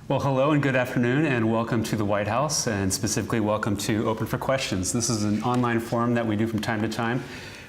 Well, hello and good afternoon, and welcome to the White House, and specifically welcome to Open for Questions. This is an online forum that we do from time to time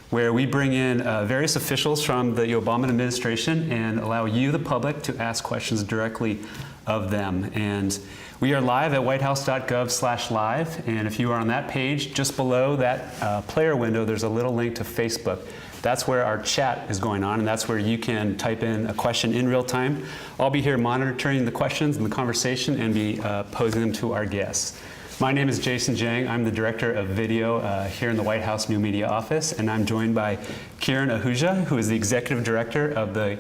where we bring in various officials from the Obama administration and allow you, the public, to ask questions directly of them. And we are live at whitehouse.gov/live, and if you are on that page, just below that player window, there's a little link to Facebook. That's where our chat is going on, and that's where you can type in a question in real time. I'll be here monitoring the questions and the conversation and be posing them to our guests. My name is Jason Jang. I'm the Director of Video here in the White House New Media Office, and I'm joined by Kiran Ahuja, who is the Executive Director of the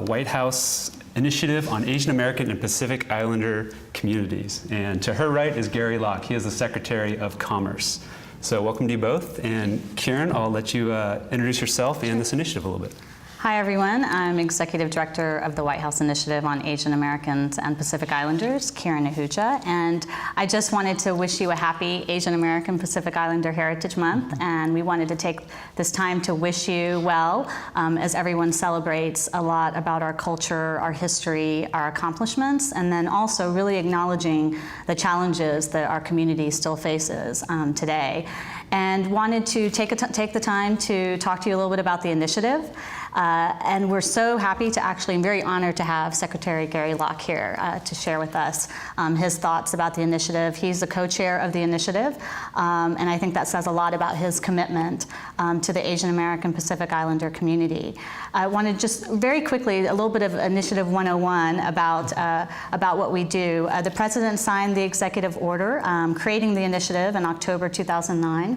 White House Initiative on Asian American and Pacific Islander Communities. And to her right is Gary Locke. He is the Secretary of Commerce. So welcome to you both. And Kiran, I'll let you introduce yourself and this initiative a little bit. Hi, everyone. I'm Executive Director of the White House Initiative on Asian Americans and Pacific Islanders, Kiran Ahuja. And I just wanted to wish you a happy Asian American Pacific Islander Heritage Month. And we wanted to take this time to wish you well as everyone celebrates a lot about our culture, our history, our accomplishments, and then also really acknowledging the challenges that our community still faces today. And wanted to take the time to talk to you a little bit about the initiative. And we're so happy to actually, I'm very honored to have Secretary Gary Locke here to share with us his thoughts about the initiative. He's the co-chair of the initiative, and I think that says a lot about his commitment to the Asian American Pacific Islander community. I want to just very quickly, a little bit of Initiative 101 about what we do. The President signed the executive order creating the initiative in October 2009.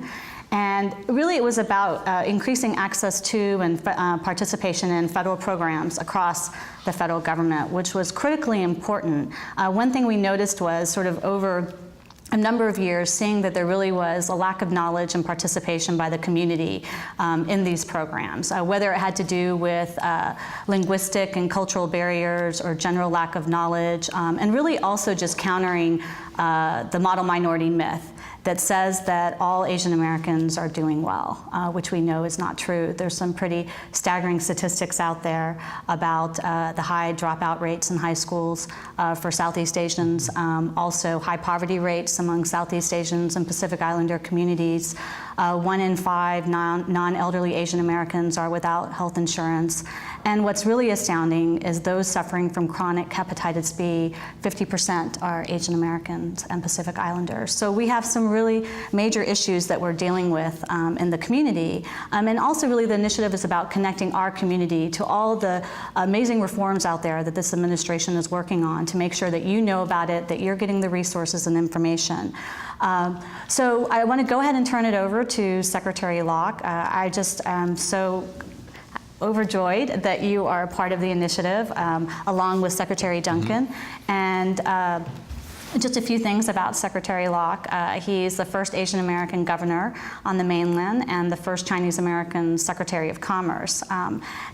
And really it was about increasing access to and participation in federal programs across the federal government, which was critically important. One thing we noticed was sort of over a number of years, seeing that there really was a lack of knowledge and participation by the community in these programs, whether it had to do with linguistic and cultural barriers or general lack of knowledge, and really also just countering the model minority myth that says that all Asian Americans are doing well, which we know is not true. There's some pretty staggering statistics out there about the high dropout rates in high schools for Southeast Asians, also high poverty rates among Southeast Asians and Pacific Islander communities. 1 in 5 non-elderly Asian Americans are without health insurance. And what's really astounding is those suffering from chronic hepatitis B, 50% are Asian Americans and Pacific Islanders. So we have some really major issues that we're dealing with in the community. And also really the initiative is about connecting our community to all the amazing reforms out there that this administration is working on to make sure that you know about it, that you're getting the resources and information. So I want to go ahead and turn it over to Secretary Locke. I just am so overjoyed that you are part of the initiative, along with Secretary Duncan. And just a few things about Secretary Locke. He's the first Asian American governor on the mainland and the first Chinese American Secretary of Commerce.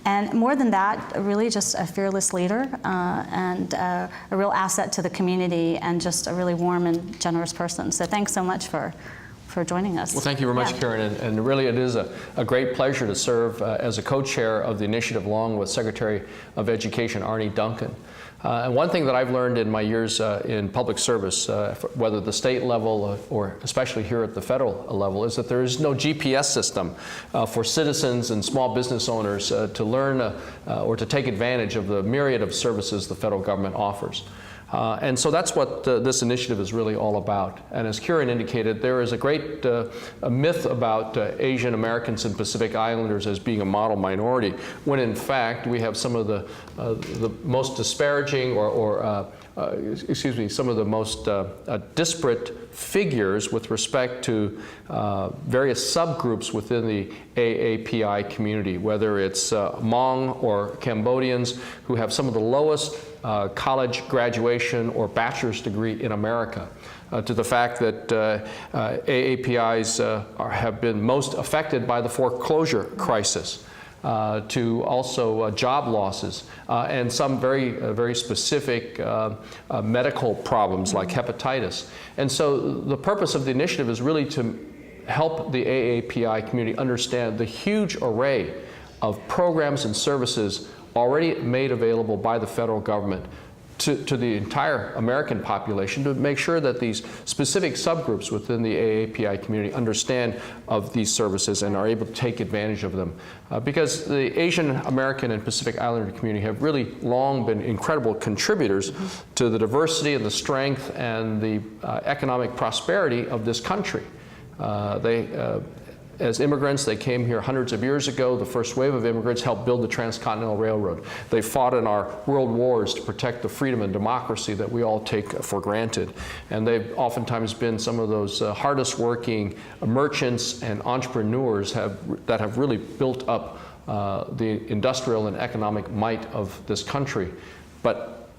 And more than that, really just a fearless leader and a real asset to the community and just a really warm and generous person. So thanks so much for joining us. Well, thank you very much, Kiran, and really it is a great pleasure to serve as a co-chair of the initiative along with Secretary of Education Arne Duncan. And one thing that I've learned in my years in public service, whether at the state level or especially here at the federal level, is that there is no GPS system for citizens and small business owners to learn or to take advantage of the myriad of services the federal government offers. And so that's what this initiative is really all about. And as Kiran indicated, there is a great a myth about Asian Americans and Pacific Islanders as being a model minority, when in fact we have some of the most disparaging some of the most disparate figures with respect to various subgroups within the AAPI community, whether it's Hmong or Cambodians who have some of the lowest college graduation or bachelor's degree in America, to the fact that AAPIs have been most affected by the foreclosure crisis, to also job losses, and some very specific medical problems like hepatitis. And so the purpose of the initiative is really to help the AAPI community understand the huge array of programs and services already made available by the federal government to the entire American population to make sure that these specific subgroups within the AAPI community understand of these services and are able to take advantage of them. Because the Asian American and Pacific Islander community have really long been incredible contributors to the diversity and the strength and the economic prosperity of this country. As immigrants, they came here hundreds of years ago. The first wave of immigrants helped build the Transcontinental Railroad. They fought in our world wars to protect the freedom and democracy that we all take for granted. And they've oftentimes been some of those hardest working merchants and entrepreneurs that have really built up the industrial and economic might of this country. But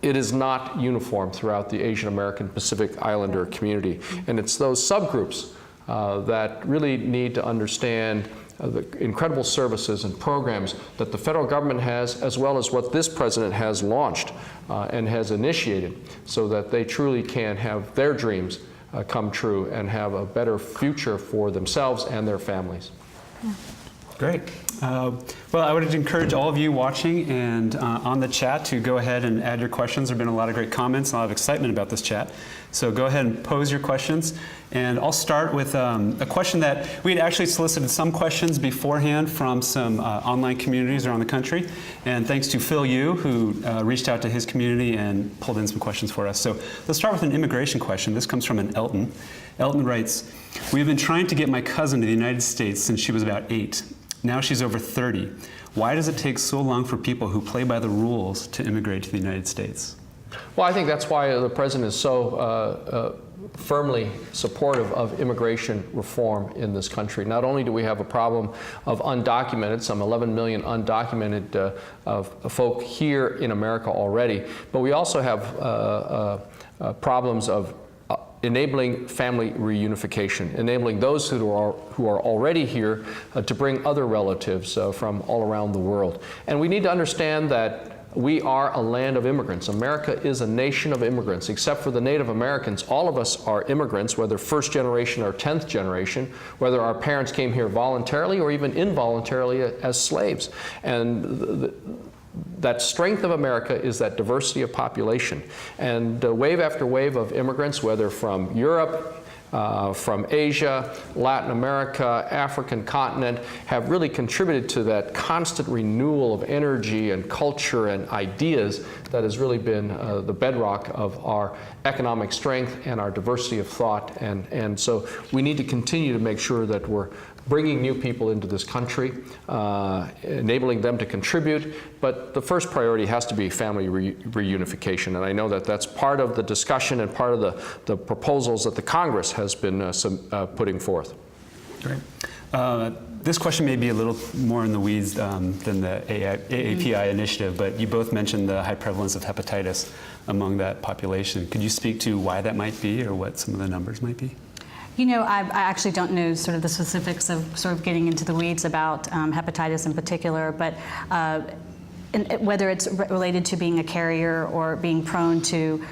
it is not uniform throughout the Asian American Pacific Islander community. And it's those subgroups that really need to understand the incredible services and programs that the federal government has, as well as what this president has launched and has initiated, so that they truly can have their dreams come true and have a better future for themselves and their families. Yeah. Great. Well, I would encourage all of you watching and on the chat to go ahead and add your questions. There have been a lot of great comments, a lot of excitement about this chat. So go ahead and pose your questions. And I'll start with a question that we had actually solicited some questions beforehand from some online communities around the country. And thanks to Phil Yu, who reached out to his community and pulled in some questions for us. So let's start with an immigration question. This comes from an Elton. Elton writes, "We've been trying to get my cousin to the United States since she was about 8. Now she's over 30. Why does it take so long for people who play by the rules to immigrate to the United States?" Well, I think that's why the president is so firmly supportive of immigration reform in this country. Not only do we have a problem of undocumented, some 11 million undocumented folk here in America already, but we also have problems of enabling family reunification, enabling those who are already here to bring other relatives from all around the world. And we need to understand that we are a land of immigrants. America is a nation of immigrants. Except for the Native Americans, all of us are immigrants, whether first generation or 10th generation, whether our parents came here voluntarily or even involuntarily as slaves. And that strength of America is that diversity of population. And wave after wave of immigrants, whether from Europe, from Asia, Latin America, African continent, have really contributed to that constant renewal of energy and culture and ideas that has really been the bedrock of our economic strength and our diversity of thought. And so we need to continue to make sure that we're bringing new people into this country, enabling them to contribute, but the first priority has to be family reunification. And I know that that's part of the discussion and part of the proposals that the Congress has been putting forth. Great. This question may be a little more in the weeds than the AAPI initiative, but you both mentioned the high prevalence of hepatitis among that population. Could you speak to why that might be or what some of the numbers might be? You know, I actually don't know sort of the specifics of sort of getting into the weeds about hepatitis in particular, but whether it's related to being a carrier or being prone to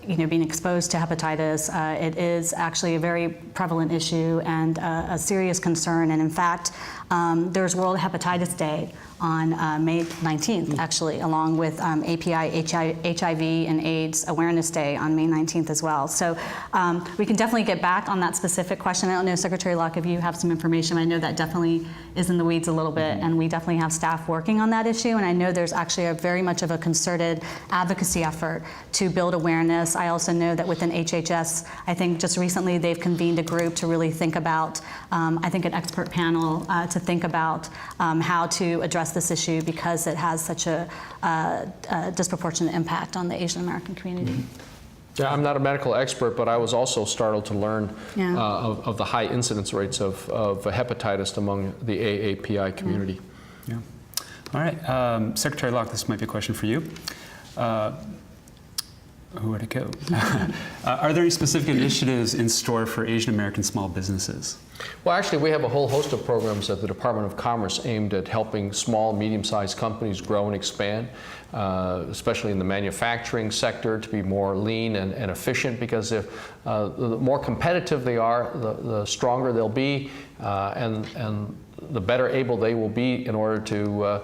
being exposed to hepatitis, it is actually a very prevalent issue and a serious concern. And in fact, there's World Hepatitis Day on May 19th, actually, along with API, HIV, and AIDS Awareness Day on May 19th as well. So we can definitely get back on that specific question. I don't know, Secretary Locke, if you have some information. I know that definitely is in the weeds a little bit, and we definitely have staff working on that issue. And I know there's actually a very much of a concerted advocacy effort to build awareness. I also know that within HHS, I think just recently they've convened a group to really think about, I think an expert panel to think about how to address this issue because it has such a disproportionate impact on the Asian American community. Yeah, I'm not a medical expert, but I was also startled to learn of the high incidence rates of hepatitis among the AAPI community. Yeah. All right, Secretary Locke, this might be a question for you. Where'd it go? Are there any specific initiatives in store for Asian American small businesses? Well, actually, we have a whole host of programs at the Department of Commerce aimed at helping small, medium-sized companies grow and expand, especially in the manufacturing sector, to be more lean and efficient, because if the more competitive they are, the stronger they'll be, and the better able they will be in order to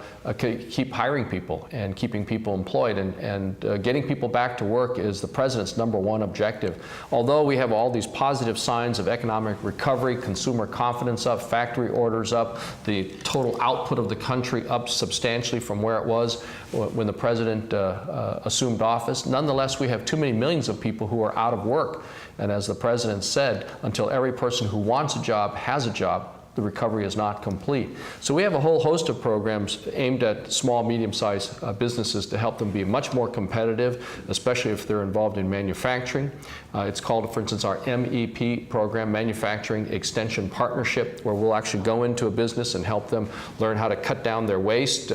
keep hiring people and keeping people employed. And getting people back to work is the President's #1 objective. Although we have all these positive signs of economic recovery, consumer confidence up, factory orders up, the total output of the country up substantially from where it was when the President assumed office, nonetheless we have too many millions of people who are out of work. And as the President said, until every person who wants a job has a job, the recovery is not complete. So we have a whole host of programs aimed at small, medium-sized businesses to help them be much more competitive, especially if they're involved in manufacturing. It's called, for instance, our MEP program, Manufacturing Extension Partnership, where we'll actually go into a business and help them learn how to cut down their waste,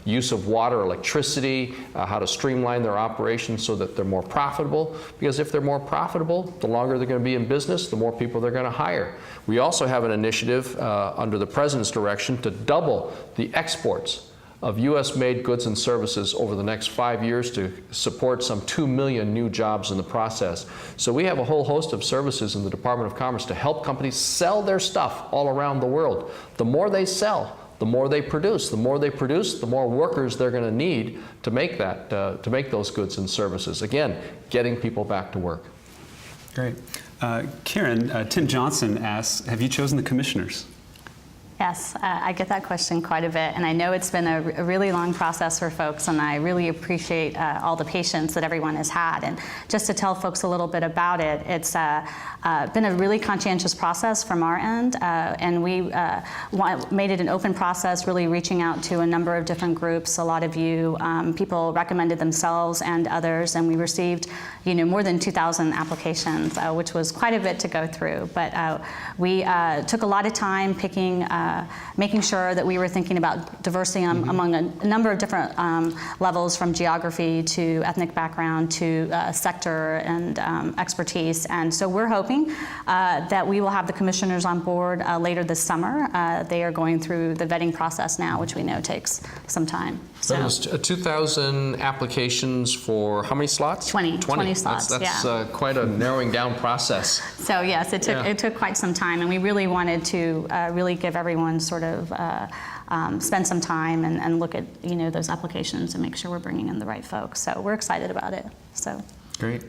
use of water, electricity, how to streamline their operations so that they're more profitable. Because if they're more profitable, the longer they're going to be in business, the more people they're going to hire. We also have an initiative under the President's direction to double the exports of U.S.-made goods and services over the next 5 years to support some 2 million new jobs in the process. So we have a whole host of services in the Department of Commerce to help companies sell their stuff all around the world. The more they sell, the more they produce. The more they produce, the more workers they're going to need to make that, to make those goods and services. Again, getting people back to work. Great. Kiran, Tim Johnson asks, have you chosen the commissioners? Yes, I get that question quite a bit, and I know it's been a really long process for folks, and I really appreciate all the patience that everyone has had. And just to tell folks a little bit about it, it's been a really conscientious process from our end, and we made it an open process, really reaching out to a number of different groups. A lot of you people recommended themselves and others, and we received more than 2,000 applications, which was quite a bit to go through. But we took a lot of time picking making sure that we were thinking about diversity among a number of different levels, from geography to ethnic background to sector and expertise. And so we're hoping that we will have the commissioners on board later this summer. They are going through the vetting process now, which we know takes some time. So it was 2,000 applications for how many slots? 20 slots. That's yeah. Quite a narrowing down process. So yes, it took quite some time, and we really wanted to really give everyone sort of spend some time and look at those applications and make sure we're bringing in the right folks. So we're excited about it. So great.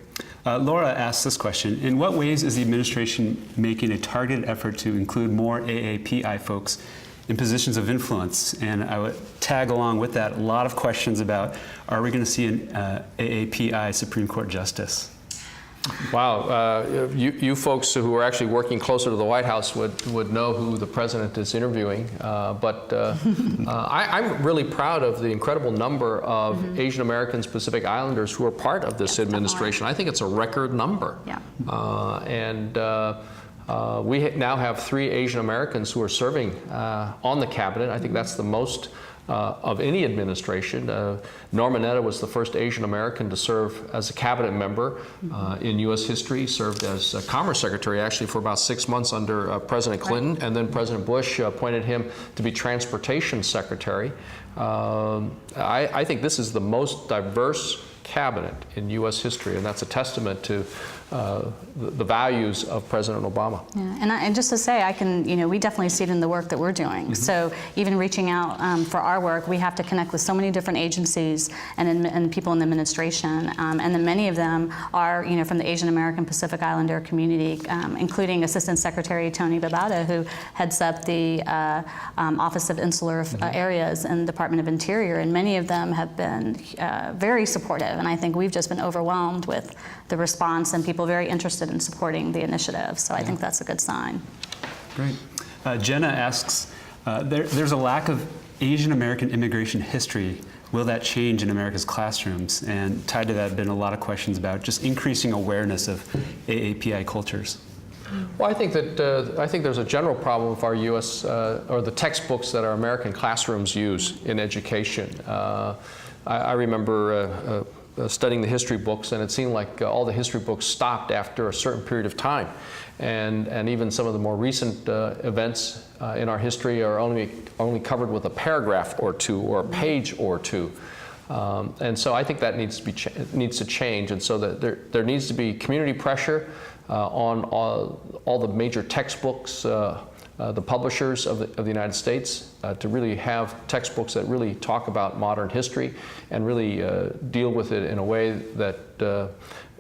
Laura asks this question: in what ways is the administration making a targeted effort to include more AAPI folks in positions of influence? And I would tag along with that a lot of questions about, are we going to see an AAPI Supreme Court justice? Wow, you folks who are actually working closer to the White House would know who the President is interviewing. I'm really proud of the incredible number of Asian Americans, Pacific Islanders who are part of this administration. I think it's a record number. Yeah. We now have 3 Asian Americans who are serving on the cabinet. I think that's the most of any administration. Norman Netta was the first Asian American to serve as a cabinet member in U.S. history. Served as Commerce Secretary actually for about 6 months under President Clinton, and then President Bush appointed him to be Transportation Secretary. I think this is the most diverse cabinet in U.S. history, and that's a testament to the values of President Obama. Yeah, and just to say, we definitely see it in the work that we're doing. So even reaching out for our work, we have to connect with so many different agencies and people in the administration, and then many of them are, from the Asian American Pacific Islander community, including Assistant Secretary Tony Babauta, who heads up the Office of Insular Areas in the Department of Interior, and many of them have been very supportive, and I think we've just been overwhelmed with the response and people very interested in supporting the initiative. So I think that's a good sign. Great. Jenna asks, there's a lack of Asian American immigration history. Will that change in America's classrooms? And tied to that have been a lot of questions about just increasing awareness of AAPI cultures. Well, I think there's a general problem with our U.S. Or the textbooks that our American classrooms use in education. I remember studying the history books, and it seemed like all the history books stopped after a certain period of time, and even some of the more recent events in our history are only covered with a paragraph or two or a page or two, and so I think that needs to change, and so that there needs to be community pressure on all the major textbooks the publishers of the United States to really have textbooks that really talk about modern history and really deal with it in a way that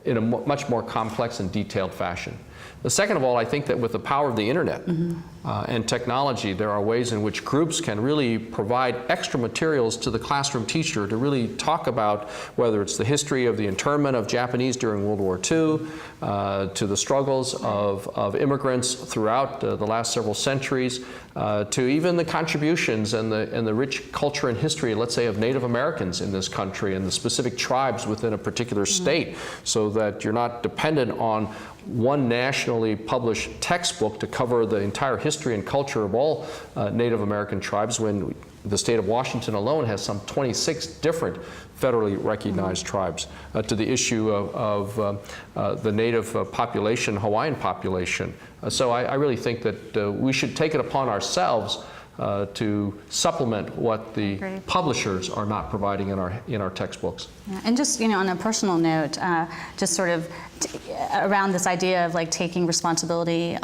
in a much more complex and detailed fashion. The second of all, I think that with the power of the internet and technology, there are ways in which groups can really provide extra materials to the classroom teacher to really talk about whether it's the history of the internment of Japanese during World War II, to the struggles of immigrants throughout the last several centuries, to even the contributions and the rich culture and history, let's say, of Native Americans in this country and the specific tribes within a particular state, so that you're not dependent on one nationally published textbook to cover the entire history and culture of all Native American tribes, when the state of Washington alone has some 26 different federally recognized tribes, to the issue of the Native population, Hawaiian population. So I really think that we should take it upon ourselves to supplement what the publishers are not providing in our textbooks. Yeah, and just, on a personal note, just sort of around this idea of like taking responsibility,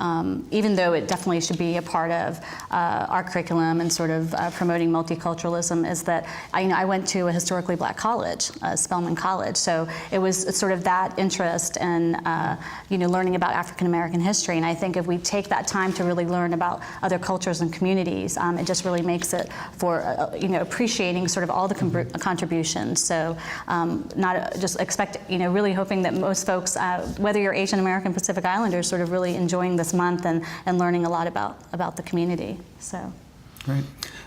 even though it definitely should be a part of our curriculum and sort of promoting multiculturalism, is that I went to a historically black college, Spelman College, so it was sort of that interest in learning about African American history, and I think if we take that time to really learn about other cultures and communities, it just really makes it for appreciating sort of all the contributions. So not just expect, really hoping that most folks, whether you're Asian American, Pacific Islanders, sort of really enjoying this month and learning a lot about the community. So. Great.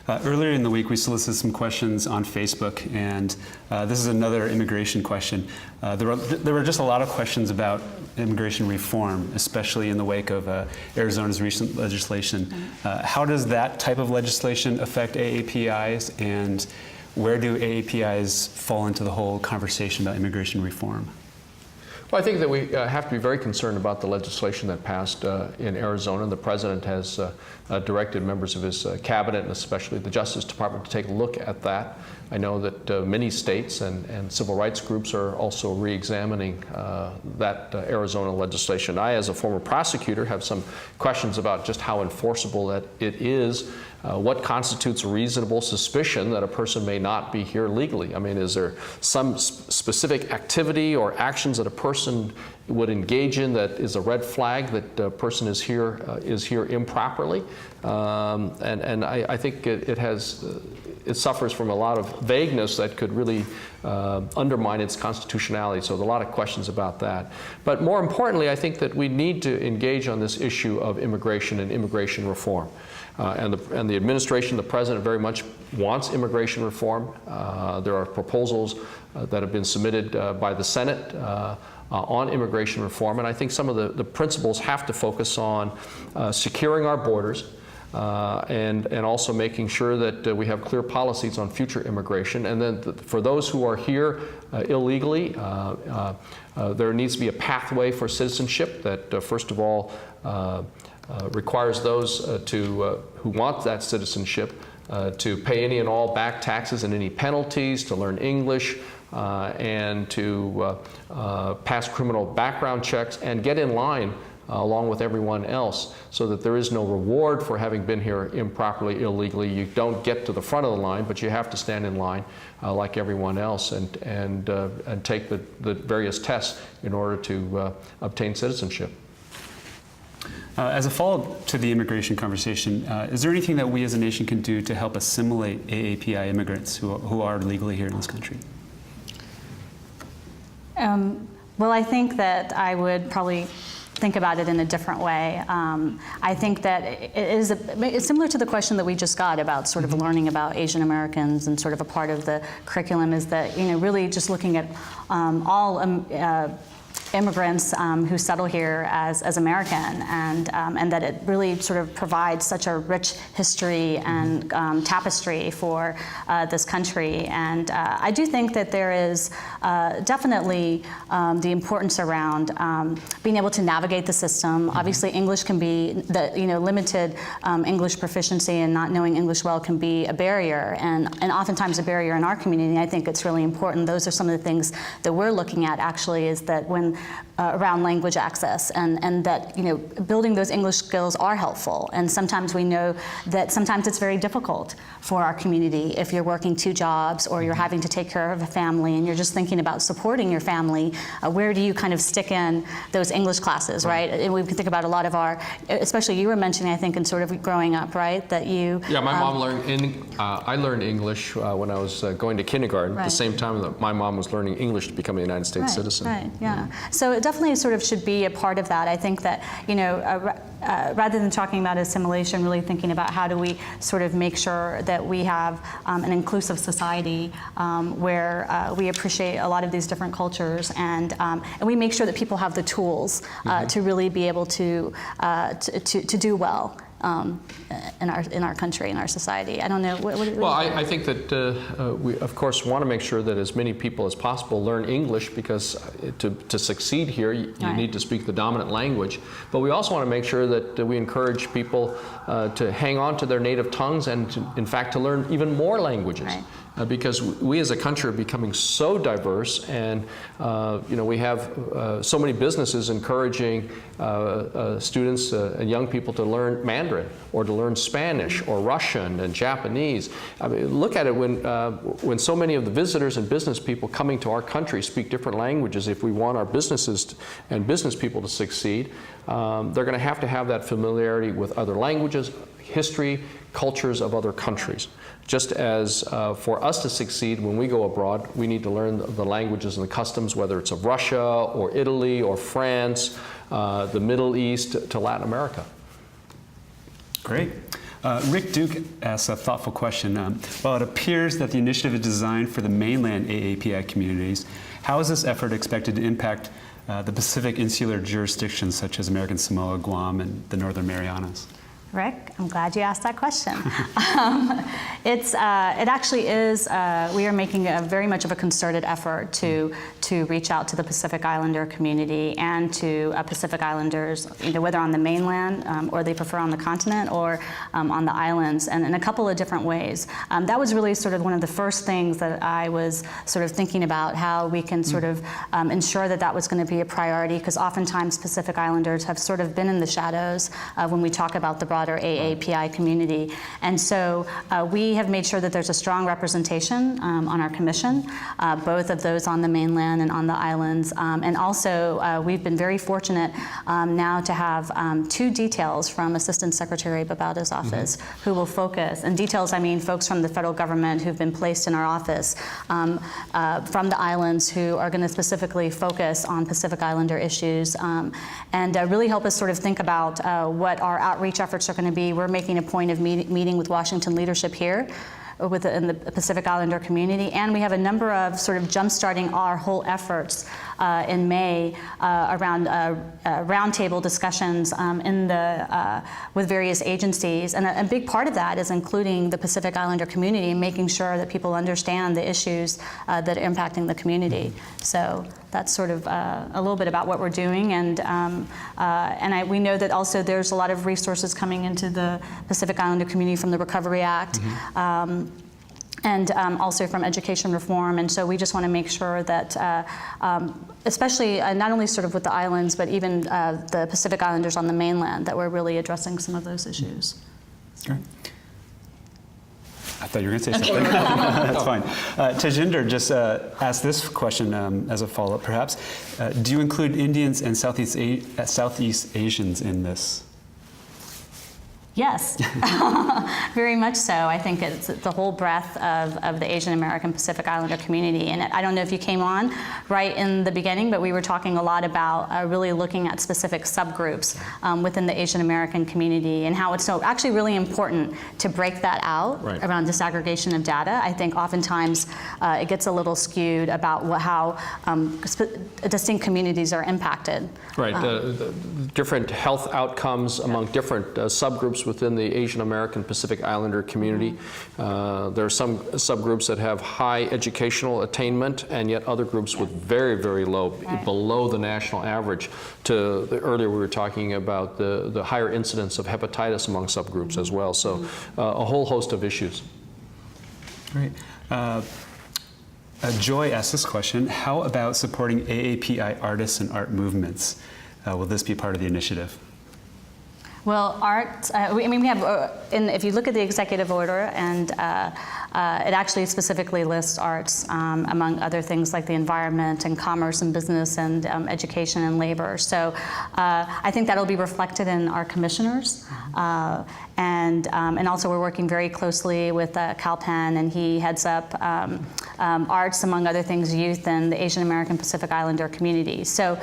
Earlier in the week, we solicited some questions on Facebook, and this is another immigration question. There were just a lot of questions about immigration reform, especially in the wake of Arizona's recent legislation. How does that type of legislation affect AAPIs, and where do AAPIs fall into the whole conversation about immigration reform? Well, I think that we have to be very concerned about the legislation that passed in Arizona. The President has directed members of his cabinet, and especially the Justice Department, to take a look at that. I know that many states and civil rights groups are also re-examining that Arizona legislation. I, as a former prosecutor, have some questions about just how enforceable that it is. What constitutes reasonable suspicion that a person may not be here legally? I mean, is there some specific activity or actions that a person would engage in that is a red flag that a person is here improperly? And I think it suffers from a lot of vagueness that could really undermine its constitutionality. So there are a lot of questions about that. But more importantly, I think that we need to engage on this issue of immigration and immigration reform. And the administration, the President, very much wants immigration reform. There are proposals that have been submitted by the Senate on immigration reform, and I think some of the principles have to focus on securing our borders, and also making sure that we have clear policies on future immigration. And then for those who are here illegally, there needs to be a pathway for citizenship that, first of all, requires those who want that citizenship to pay any and all back taxes and any penalties, to learn English, and to pass criminal background checks and get in line along with everyone else, so that there is no reward for having been here improperly, illegally. You don't get to the front of the line, but you have to stand in line like everyone else and take the various tests in order to obtain citizenship. As a follow-up to the immigration conversation, is there anything that we as a nation can do to help assimilate AAPI immigrants who are legally here in this country? Well, I think that I would probably think about it in a different way. I think that it's similar to the question that we just got about sort of learning about Asian Americans, and sort of a part of the curriculum is that, really just looking at all immigrants who settle here as American, and that it really sort of provides such a rich history and tapestry for this country. And I do think that there is definitely the importance around being able to navigate the system. Obviously, English can be limited English proficiency and not knowing English well can be a barrier, and oftentimes a barrier in our community. I think it's really important. Those are some of the things that we're looking at, actually, is that when around language access, and that building those English skills are helpful. And sometimes we know that sometimes it's very difficult for our community if you're working 2 jobs or you're having to take care of a family and you're just thinking about supporting your family. Where do you kind of stick in those English classes, right? And we can think about a lot of our, especially you were mentioning, I think, in sort of growing up, right? That you. Yeah, my mom learned. I learned English when I was going to kindergarten. At the same time that my mom was learning English to become a United States citizen. Right. Yeah. So it definitely sort of should be a part of that. I think that rather than talking about assimilation, really thinking about how do we sort of make sure that we have an inclusive society where we appreciate a lot of these different cultures, and we make sure that people have the tools to really be able to do well in our country, in our society. I don't know. Well, I think that we, of course, want to make sure that as many people as possible learn English, because to succeed here, you need to speak the dominant language. But we also want to make sure that we encourage people to hang on to their native tongues and, in fact, to learn even more languages. Right. Because we as a country are becoming so diverse, and we have so many businesses encouraging students and young people to learn Mandarin or to learn Spanish or Russian and Japanese. I mean, look at it when so many of the visitors and business people coming to our country speak different languages. If we want our businesses and business people to succeed, they're going to have that familiarity with other languages, history, cultures of other countries. Just as for us to succeed when we go abroad, we need to learn the languages and the customs, whether it's of Russia or Italy or France, the Middle East to Latin America. Great. Rick Duke asks a thoughtful question. While it appears that the initiative is designed for the mainland AAPI communities, how is this effort expected to impact the Pacific insular jurisdictions such as American Samoa, Guam, and the Northern Marianas? Rick, I'm glad you asked that question. It actually is, we are making very much of a concerted effort to reach out to the Pacific Islander community and to Pacific Islanders, whether on the mainland or they prefer on the continent or on the islands, and in a couple of different ways. That was really sort of one of the first things that I was sort of thinking about, how we can sort of ensure that was going to be a priority, because oftentimes Pacific Islanders have sort of been in the shadows when we talk about the broader AAPI community. And so we have made sure that there's a strong representation on our commission, both of those on the mainland and on the islands. And also we've been very fortunate now to have 2 details from Assistant Secretary Babauda's office who will focus, and details I mean folks from the federal government who've been placed in our office from the islands who are going to specifically focus on Pacific Islander issues and really help us sort of think about what our outreach efforts are going to be. We're making a point of meeting with Washington leadership here in the Pacific Islander community, and we have a number of sort of jump-starting our whole efforts in May around roundtable discussions with various agencies, and a big part of that is including the Pacific Islander community and making sure that people understand the issues that are impacting the community. So that's sort of a little bit about what we're doing, and we know that also there's a lot of resources coming into the Pacific Islander community from the Recovery Act. And also from education reform, and so we just want to make sure that, especially not only sort of with the islands, but even the Pacific Islanders on the mainland, that we're really addressing some of those issues. Great. I thought you were going to say something. That's fine. Tajinder just asked this question as a follow-up, perhaps. Do you include Indians and Southeast Asians in this? Yes, very much so. I think it's the whole breadth of the Asian American Pacific Islander community. And I don't know if you came on right in the beginning, but we were talking a lot about really looking at specific subgroups within the Asian American community and how it's so actually really important to break that out around disaggregation of data. I think oftentimes it gets a little skewed about how distinct communities are impacted. Right, different health outcomes among different subgroups within the Asian American Pacific Islander community. There are some subgroups that have high educational attainment, and yet other groups with very, very low, below the national average. Earlier we were talking about the higher incidence of hepatitis among subgroups as well. So a whole host of issues. Great. Joy asked this question: how about supporting AAPI artists and art movements? Will this be part of the initiative? Well, art, we have, if you look at the executive order, and it actually specifically lists arts among other things like the environment and commerce and business and education and labor. So I think that'll be reflected in our commissioners. And also we're working very closely with Calpen, and he heads up arts, among other things, youth and the Asian American Pacific Islander community. So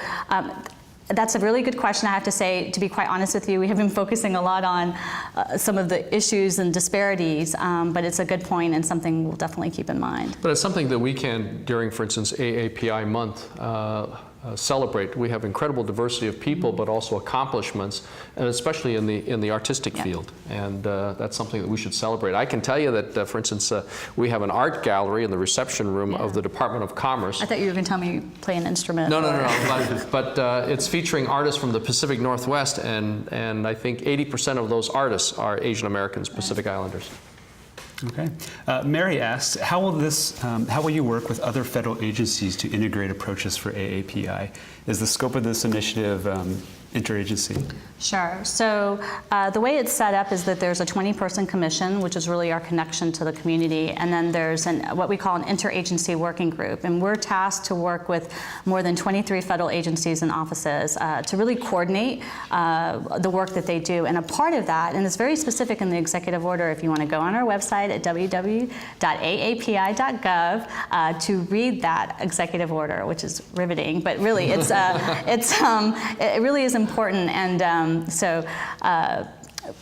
that's a really good question. I have to say, to be quite honest with you, we have been focusing a lot on some of the issues and disparities, but it's a good point and something we'll definitely keep in mind. But it's something that we can, during, for instance, AAPI month, celebrate. We have incredible diversity of people, but also accomplishments, and especially in the artistic field. And that's something that we should celebrate. I can tell you that, for instance, we have an art gallery in the reception room of the Department of Commerce. I thought you were going to tell me you play an instrument. No. But it's featuring artists from the Pacific Northwest, and I think 80% of those artists are Asian Americans, Pacific Islanders. Okay. Mary asks, how will you work with other federal agencies to integrate approaches for AAPI? Is the scope of this initiative interagency? Sure. So the way it's set up is that there's a 20-person commission, which is really our connection to the community, and then there's what we call an interagency working group, and we're tasked to work with more than 23 federal agencies and offices to really coordinate the work that they do. And a part of that, and it's very specific in the executive order, if you want to go on our website at www.aapi.gov to read that executive order, which is riveting, but really it really is important. And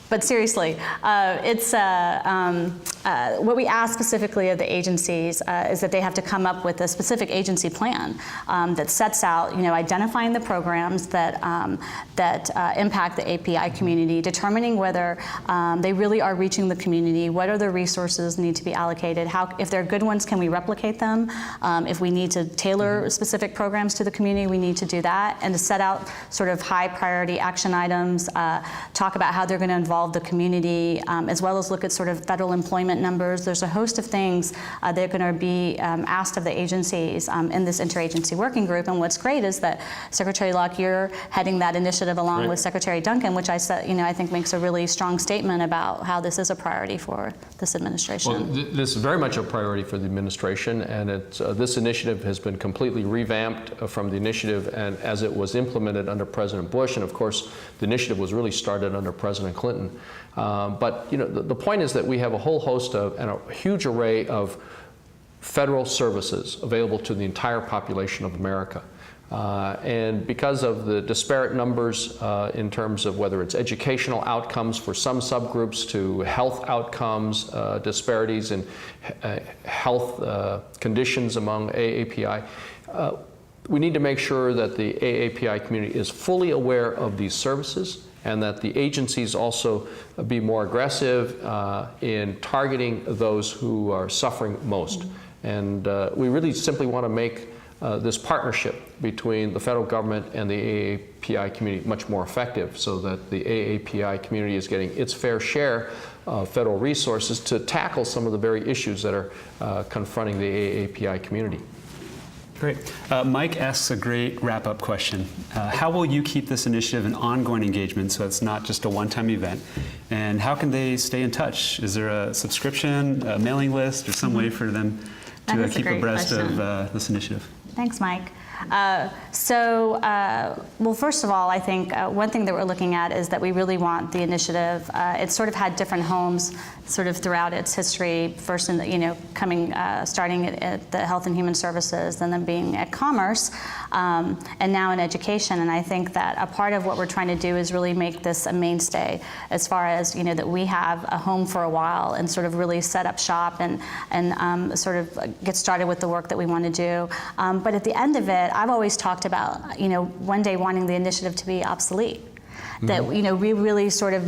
but seriously, it's what we ask specifically of the agencies is that they have to come up with a specific agency plan that sets out, identifying the programs that impact the API community, determining whether they really are reaching the community, what are the resources need to be allocated, if they're good ones, can we replicate them? If we need to tailor specific programs to the community, we need to do that, and to set out sort of high priority action items, talk about how they're going to involve the community, as well as look at sort of federal employment numbers. There's a host of things that are going to be asked of the agencies in this interagency working group. And what's great is that Secretary Locke, you're heading that initiative along with Secretary Duncan, which I think makes a really strong statement about how this is a priority for this administration. Well, this is very much a priority for the administration, and this initiative has been completely revamped from the initiative and as it was implemented under President Bush, and of course the initiative was really started under President Clinton. But the point is that we have a whole host of and a huge array of federal services available to the entire population of America. And because of the disparate numbers in terms of whether it's educational outcomes for some subgroups to health outcomes, disparities in health conditions among AAPI, we need to make sure that the AAPI community is fully aware of these services, and that the agencies also be more aggressive in targeting those who are suffering most. And we really simply want to make this partnership between the federal government and the AAPI community much more effective, so that the AAPI community is getting its fair share of federal resources to tackle some of the very issues that are confronting the AAPI community. Great. Mike asks a great wrap-up question. How will you keep this initiative an ongoing engagement so it's not just a one-time event? And how can they stay in touch? Is there a subscription, a mailing list, or some way for them to keep abreast of this initiative? Thanks, Mike. Well, first of all, I think one thing that we're looking at is that we really want the initiative. It's sort of had different homes sort of throughout its history. First, starting at the Health and Human Services, and then being at Commerce, and now in education. And I think that a part of what we're trying to do is really make this a mainstay, as far as that we have a home for a while and sort of really set up shop and sort of get started with the work that we want to do. But at the end of it, I've always talked about one day wanting the initiative to be obsolete. That we really sort of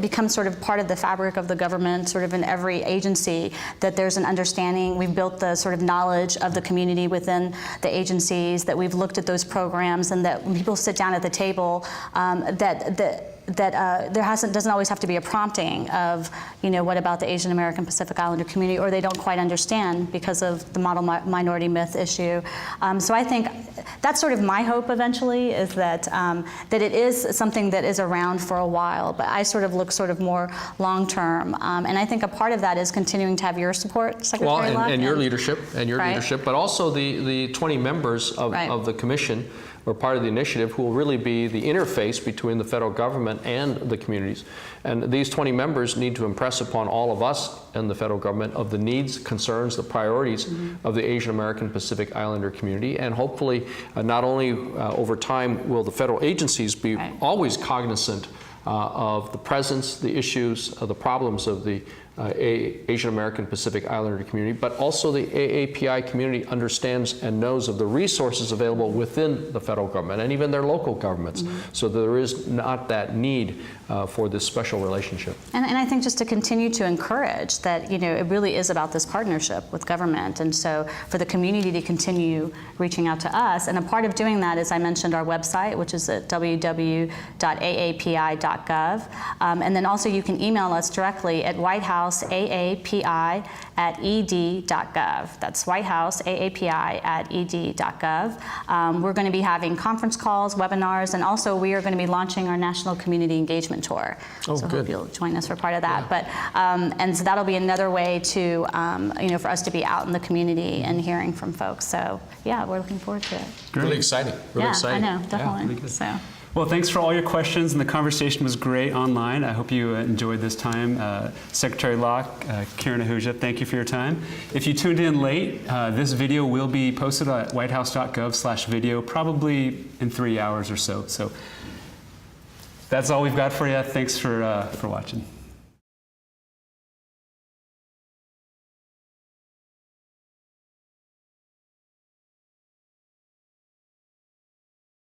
become sort of part of the fabric of the government, sort of in every agency, that there's an understanding. We've built the sort of knowledge of the community within the doesn't always have to be a prompting of, what about the Asian American Pacific Islander community, or they don't quite understand because of the model minority myth issue. So I think that's sort of my hope eventually, is that that it is something that is around for a while, but I sort of look more long term, and I think a part of that is continuing to have your support, Secretary Locke, and your leadership, Right. leadership, but also the 20 members of the commission or part of the initiative who will really be the interface between the federal government and the communities. And these 20 members need to impress upon all of us and the federal government of the needs, concerns, the priorities of the Asian American Pacific Islander community. And hopefully, not only over time will the federal agencies be always cognizant of the presence, the issues, the problems of the Asian American Pacific Islander community, but also the AAPI community understands and knows of the resources available within the federal government and even their local governments, so there is not that need for this special relationship. And I think just to continue to encourage that, it really is about this partnership with government, and so for the community to continue reaching out to us, and a part of doing that is, I mentioned our website, which is at www.aapi.gov, and then also you can email us directly at whitehouseaapi@ed.gov. That's whitehouseaapi@ed.gov. We're going to be having conference calls, webinars, and also we are going to be launching our National Community Engagement Tour. Oh, so good. hope you'll join us for part of that. But and so that'll be another way to for us to be out in the community and hearing from folks. So yeah, we're looking forward to it. Really exciting. Really exciting. I know, definitely. Yeah, so. Well, thanks for all your questions, and the conversation was great online. I hope you enjoyed this time. Secretary Locke, Kiran Ahuja, thank you for your time. If you tuned in late, this video will be posted at whitehouse.gov/video probably in 3 hours or so. So that's all we've got for you. Thanks for watching.